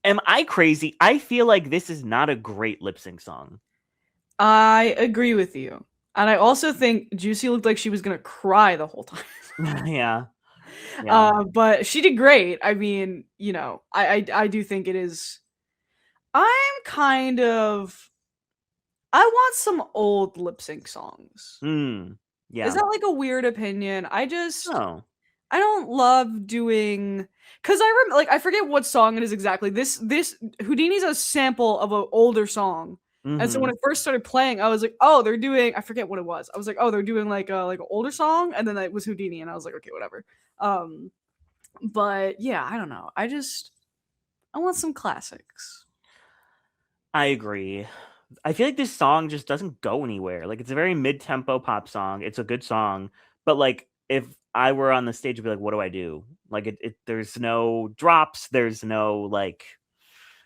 am I crazy? I feel like this is not a great lip sync song. I agree with you. And I also think Juicy looked like she was going to cry the whole time. Yeah. Yeah. But she did great. I mean, you know, I do think it is. I'm kind of. I want some old lip sync songs. Yeah. Is that like a weird opinion? I don't love doing because I forget what song it is exactly. This Houdini's a sample of an older song. And so when Hmm. it first started playing, I was like, "Oh, they're doing." I forget what it was. I was like, "Oh, they're doing like an older song," and then it was Houdini, and I was like, "Okay, whatever." Um, but yeah, I don't know. I want some classics. I agree. I feel like this song just doesn't go anywhere. Like it's a very mid-tempo pop song. It's a good song, but like if I were on the stage, I'd be like, "What do I do?" Like there's no drops. There's no like.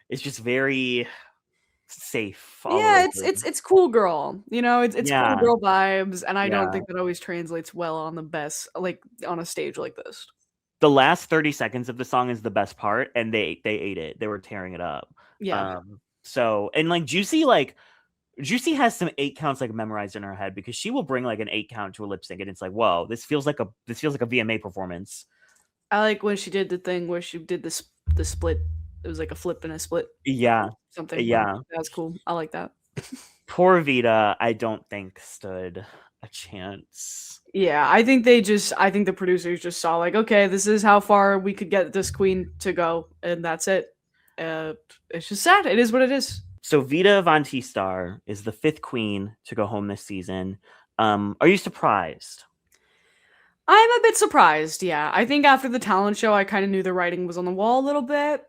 It's just very safe all the way Yeah, it's through. it's it's cool girl. You know, it's cool Yeah, girl vibes, and I don't yeah. think that always translates well on the best like on a stage like this. The last 30 seconds of the song is the best part, and they ate it. They were tearing it up. Yeah. So and Juicy has some 8 counts like memorized in her head because she will bring like an 8 count to a lip sync, and it's like, whoa, this feels like a VMA performance. I like when she did the thing where she did the split. It was like a flip and a split Yeah, something. Whatever. yeah. That's cool. I like that. Poor Vita, I don't think stood a chance. Yeah, I think the producers just saw like, okay, this is how far we could get this queen to go, and that's it. Uh, it's just sad. It is what it is. So Vita Von T Star is the 5th queen to go home this season. Are you surprised? I'm a bit surprised. Yeah, I think after the talent show, I kind of knew the writing was on the wall a little bit.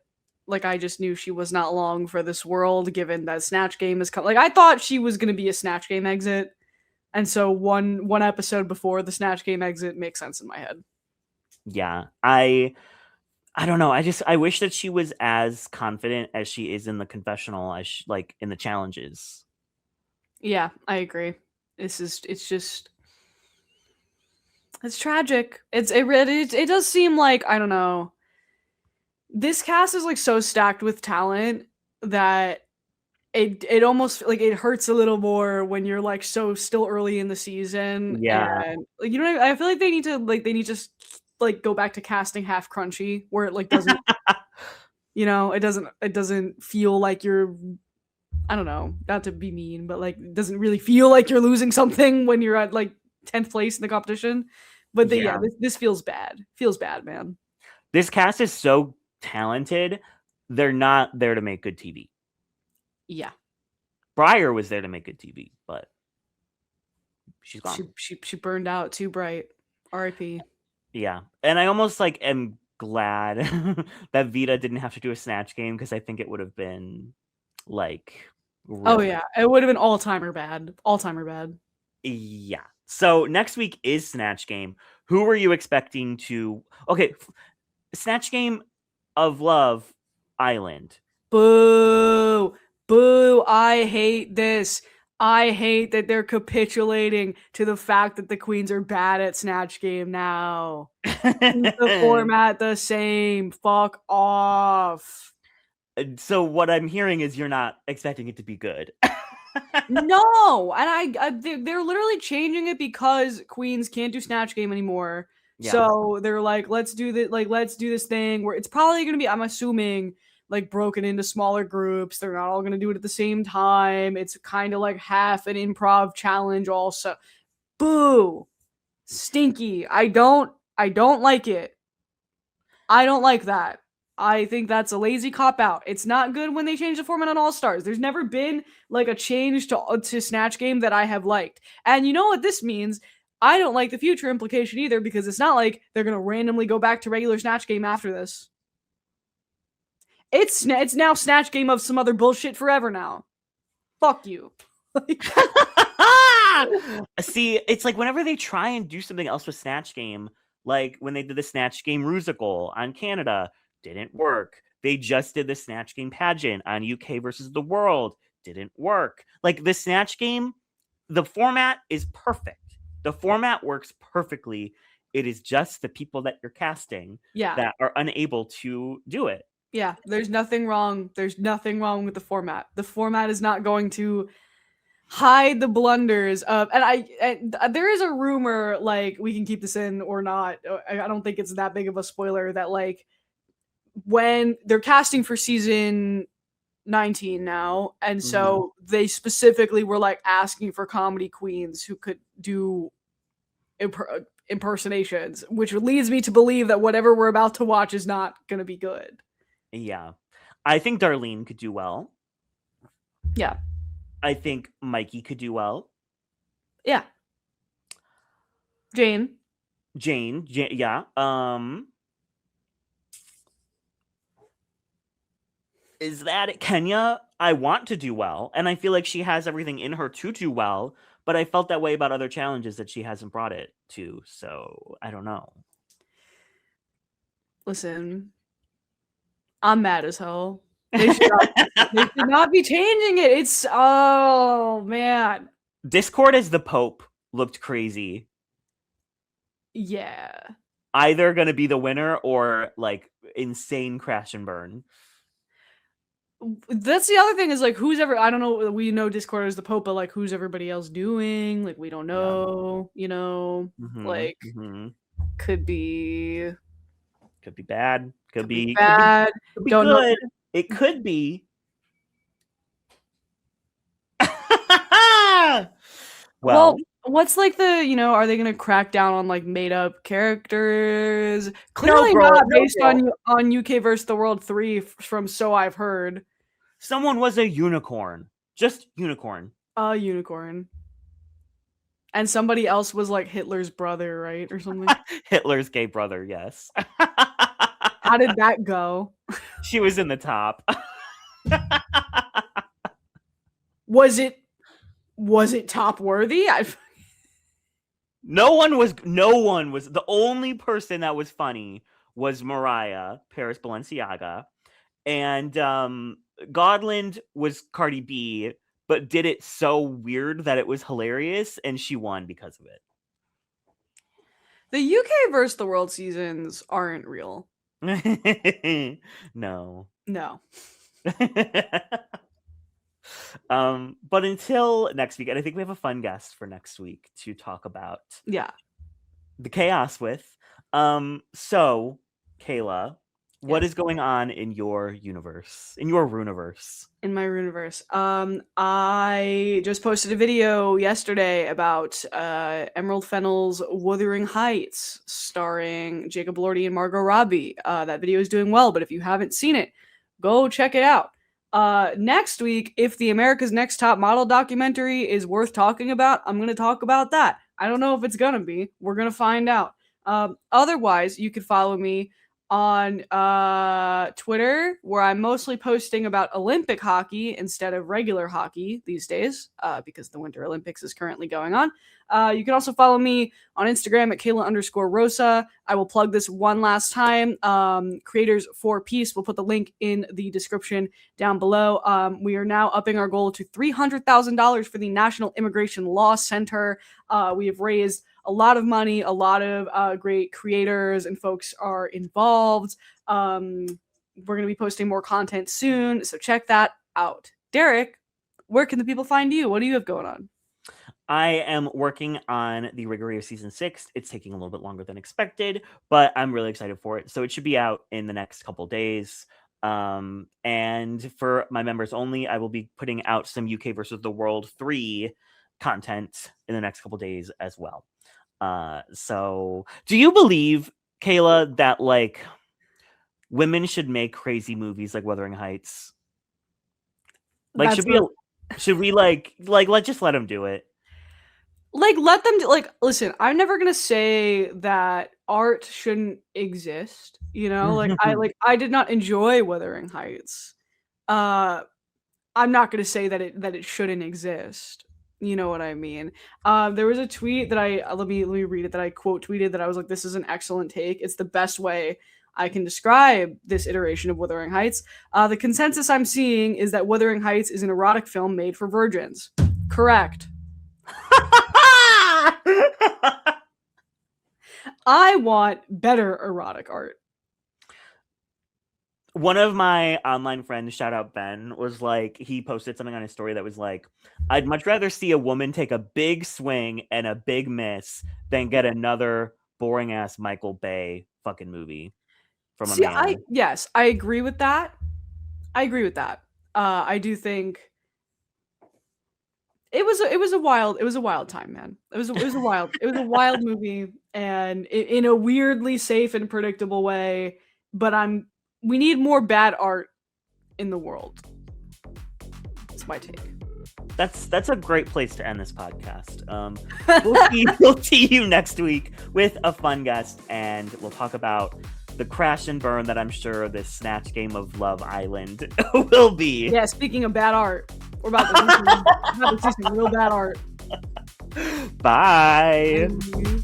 Like I just knew she was not long for this world, given that Snatch Game is coming. Like I thought she was gonna be a Snatch Game exit, and so one episode before the Snatch Game exit makes sense in my head. Yeah, I don't know. I wish that she was as confident as she is in the confessional as like in the challenges. Yeah, I agree. It's just it's tragic. It does seem like I don't know. This cast is like so stacked with talent that it almost like it hurts a little more when you're like so still early in the season Yeah. and like you know what I feel like they need to like go back to casting half crunchy where it like doesn't it doesn't feel like you're I don't know, not to be mean, but like it doesn't really feel like you're losing something when you're at like 10th place in the competition. But yeah, Yeah. this feels bad. Feels bad, man. This cast is so talented. They're not there to make good TV. Yeah. Breyer was there to make good TV, but she's She gone. she she burned out too bright. RIP. Yeah. And I almost like am glad that Vita didn't have to do a snatch game because I think it would have been like Oh really. yeah, it would have been all-timer bad. All-timer bad. Yeah. So next week is Snatch Game. Who were you expecting to Okay, Snatch Game of Love Island. Boo! Boo! I hate this. I hate that they're capitulating to the fact that the queens are bad at Snatch Game now. Keep the format the same. Fuck off. So what I'm hearing is you're not expecting it to be good. No, and they're literally changing it because queens can't do Snatch Game anymore. Yeah. So they're like, let's do this thing where it's probably gonna be, I'm assuming, like broken into smaller groups. They're not all gonna do it at the same time. It's kind of like half an improv challenge. Also, boo, stinky. I don't like it. I don't like that. I think that's a lazy cop out. It's not good when they change the format on All Stars. There's never been like a change to Snatch Game that I have liked. And you know what this means? I don't like the future implication either because it's not like they're gonna randomly go back to regular Snatch Game after this. It's now Snatch Game of some other bullshit forever now. Fuck you. See, it's like whenever they try and do something else with Snatch Game, like when they did the Snatch Game Rusical on Canada, didn't work. They just did the Snatch Game pageant on UK versus the world, didn't work. Like the Snatch Game, the format is perfect. The format works perfectly. It is just the people that you're casting Yeah. that are unable to do it. Yeah, there's nothing wrong. There's nothing wrong with the format. The format is not going to hide the blunders of and there is a rumor like we can keep this in or not. I don't think it's that big of a spoiler that like when they're casting for season 19 now and Mhm. so they specifically were like asking for comedy queens who could do impersonations, which leads me to believe that whatever we're about to watch is not going to be good. Yeah. I think Darlene could do well. Yeah. I think Myki could do well. Yeah. Jane. Jane, yeah. Is that it? Kenya, I want to do well, and I feel like she has everything in her to do well, but I felt that way about other challenges that she hasn't brought it to, so I don't know. Listen, I'm mad as hell. They should not be changing it. It's oh man. Discord as the Pope looked crazy. Yeah. Either gonna be the winner or like insane crash and burn. That's the other thing is like who's ever I don't know, we know Discord is the Pope, but like who's everybody else doing? Like we don't Yeah. know, you know? Like could be Bad. Could be bad. could be Don't know. good. It could be. Well, what's like the, you know, are they gonna crack down on like made up characters? Clearly girl, not no, based girl. on UK versus the World 3 from So I've Heard. Someone was a unicorn. Just unicorn. A unicorn. And somebody else was like Hitler's brother, right? Or something. Hitler's gay brother, yes. How did that go? She was in the top. Was it top worthy? No one was the only person that was funny was Mariah, Paris Balenciaga. And Godland was Cardi B, but did it so weird that it was hilarious, and she won because of it. The UK versus the world seasons aren't real. No. No. But until next week, and I think we have a fun guest for next week to talk about the chaos with. So Kayla, what is going on in your universe, in your Runiverse? In my Runiverse. I just posted a video yesterday about Emerald Fennell's Wuthering Heights, starring Jacob Elordi and Margot Robbie. That video is doing well, but if you haven't seen it, go check it out. Next week, if the America's Next Top Model documentary is worth talking about, I'm going to talk about that. I don't know if it's going to be. We're going to find out. Otherwise, you could follow me on Twitter, where I'm mostly posting about Olympic hockey instead of regular hockey these days, because the Winter Olympics is currently going on. You can also follow me on Instagram at Kayla_Rosa. I will plug this one last time. Creators for Peace. We'll put the link in the description down below. We are now upping our goal to $300,000 for the National Immigration Law Center. We have raised a lot of money. A lot of great creators and folks are involved. We're going to be posting more content soon, so check that out. Derek, where can the people find you? What do you have going on? I am working on the Riggery of Season 6. It's taking a little bit longer than expected, but I'm really excited for it. So it should be out in the next couple days. And for my members only, I will be putting out some UK versus the World 3 content in the next couple days as well. So do you believe, Kayla, that like women should make crazy movies like Wuthering Heights? Like, should we like let's just let them do it? Like, let them do, like, listen, I'm never gonna say that art shouldn't exist, you know? Like, I did not enjoy Wuthering Heights. I'm not gonna say that it shouldn't exist. You know what I mean? There was a tweet that let me read it, that I quote tweeted, that I was like, this is an excellent take. It's the best way I can describe this iteration of Wuthering Heights. The consensus I'm seeing is that Wuthering Heights is an erotic film made for virgins. Correct. I want better erotic art. One of my online friends, shout out Ben, was like, he posted something on his story that was like, I'd much rather see a woman take a big swing and a big miss than get another boring ass Michael Bay fucking movie from a man. Yes, I agree with that. I do think It was a wild time, man. It was a wild movie, and in a weirdly safe and predictable way. But we need more bad art in the world. That's my take. That's a great place to end this podcast. We'll see you next week with a fun guest, and we'll talk about the crash and burn that I'm sure this Snatch Game of Love Island will be. Yeah, speaking of bad art, we're about to see some real bad art. Bye. Bye.